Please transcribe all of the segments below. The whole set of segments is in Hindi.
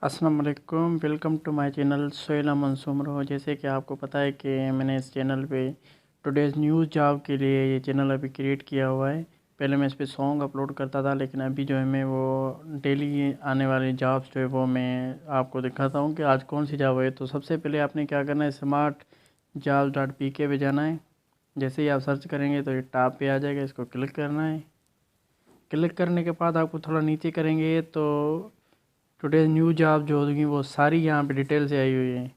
अस्सलाम वालेकुम, welcome to my channel Sohail Mansoomro. जैसे कि आपको पता है कि मैंने इस चैनल पे टुडेज़ न्यूज़ जॉब के लिए ये चैनल अभी क्रिएट किया हुआ है। पहले मैं इस पे सॉन्ग अपलोड करता था, लेकिन अभी जो है मैं वो डेली आने वाली जॉब्स जो है वो मैं आपको दिखाता हूँ कि आज कौन सी जॉब है। तो सबसे पहले आपने क्या करना है, smart-jobs.pk पे जाना है। जैसे ही आप सर्च करेंगे तो ये टैब पे आ जाएगा, इसको क्लिक करना है। क्लिक करने के बाद आपको थोड़ा नीचे करेंगे तो टुडे न्यू जॉब जो होगी वो सारी यहाँ पे डिटेल से आई हुई है।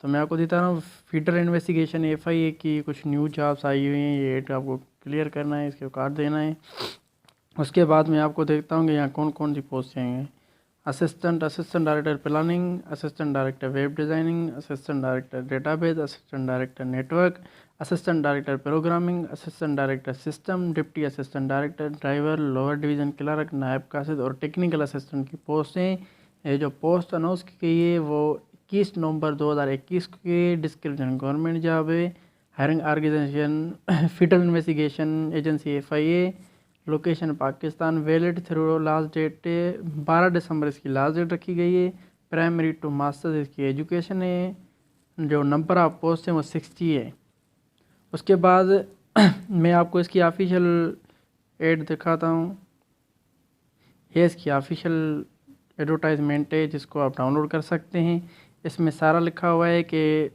तो मैं आपको देता हूँ फीडर इन्वेस्टिगेशन FIA की कुछ न्यू जॉब्स आई हुई हैं, ये आपको क्लियर करना है, इसके काट देना है। उसके बाद मैं आपको देखता हूँ कि यहाँ कौन कौन सी पोस्ट हैं। Assistant director planning, assistant director web designing, assistant director database, assistant director network, assistant director programming, assistant director system, deputy assistant director, driver, lower division clerk, नायब कासिद और टेक्निकल असिस्टेंट की पोस्ट हैं। ये जो पोस्ट अनाउंस की गई है वो 21 नवंबर 2021 के। डिस्क्रिप्शन गवर्नमेंट जॉब है। Hiring organization federal investigation agency FIA, location Pakistan, valid through last date 12 दिसंबर इसकी लास्ट डेट रखी गई है। प्राइमरी टू मास्टर्स इसकी एजुकेशन है। जो नंबर ऑफ पोस्ट है वो 60 है। उसके बाद मैं आपको इसकी ऑफिशियल एड दिखाता हूँ। ये इसकी ऑफिशियल एडवर्टाइजमेंट है जिसको आप डाउनलोड कर सकते हैं। इसमें सारा लिखा हुआ है कि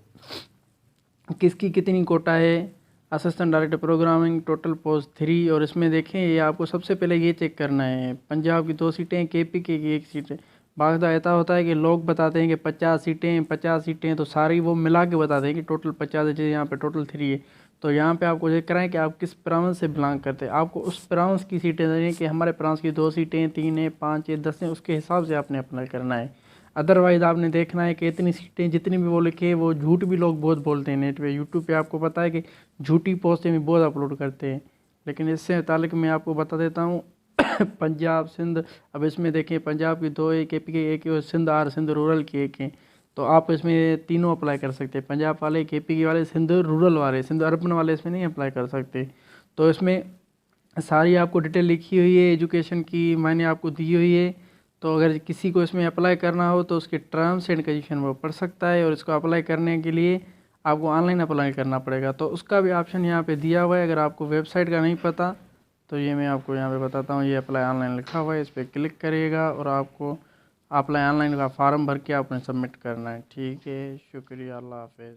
किसकी कितनी कोटा है। Assistant director programming total post 3। और इसमें देखें, ये आपको सबसे पहले ये चेक करना है, पंजाब की 2 सीटें, KPK की 1 सीट है। बाकायदा ऐसा होता है कि लोग बताते हैं कि 50 सीटें 50 सीटें, तो सारी वो मिला के बताते हैं कि टोटल 50 है, जैसे यहाँ पे टोटल 3 है। तो यहाँ पे आपको चेक कराएं कि आप किस ब्रांच से बिलोंग करते हैं। आपको उस ब्रांच की सीटें देनी कि हमारे ब्रांच की 2 सीटें, 3 है, 5 है, 10 है, उसके हिसाब से आपने अप्लाई करना है। अदरवाइज़ आपने देखना है कि इतनी सीटें जितनी भी वो लिखे, वो झूठ भी लोग बहुत बोलते हैं नेट पे, यूट्यूब पे आपको पता है कि झूठी पोस्टें भी बहुत अपलोड करते हैं। लेकिन इससे मुतालिक मैं आपको बता देता हूँ पंजाब सिंध, अब इसमें देखें पंजाब की 2 है, KPK की 1 है और सिंध रूरल की 1 है। तो आप इसमें तीनों अप्लाई कर सकते हैं, पंजाब वाले, KPK वाले, सिंध रूरल वाले। सिंध अर्बन वाले इसमें नहीं अप्लाई कर सकते। तो इसमें सारी आपको डिटेल लिखी हुई है, एजुकेशन की मैंने आपको दी हुई है। तो अगर किसी को इसमें अप्लाई करना हो तो उसके टर्म्स एंड कंडीशन वो पढ़ सकता है, और इसको अप्लाई करने के लिए आपको ऑनलाइन अप्लाई करना पड़ेगा। तो उसका भी ऑप्शन यहाँ पे दिया हुआ है। अगर आपको वेबसाइट का नहीं पता तो ये मैं आपको यहाँ पे बताता हूँ, ये अप्लाई ऑनलाइन लिखा हुआ है, इस पर क्लिक करिएगा और आपको अप्लाई ऑनलाइन का फॉर्म भर के आपने सबमिट करना है। ठीक है, शुक्रिया, अल्लाह हाफिज़।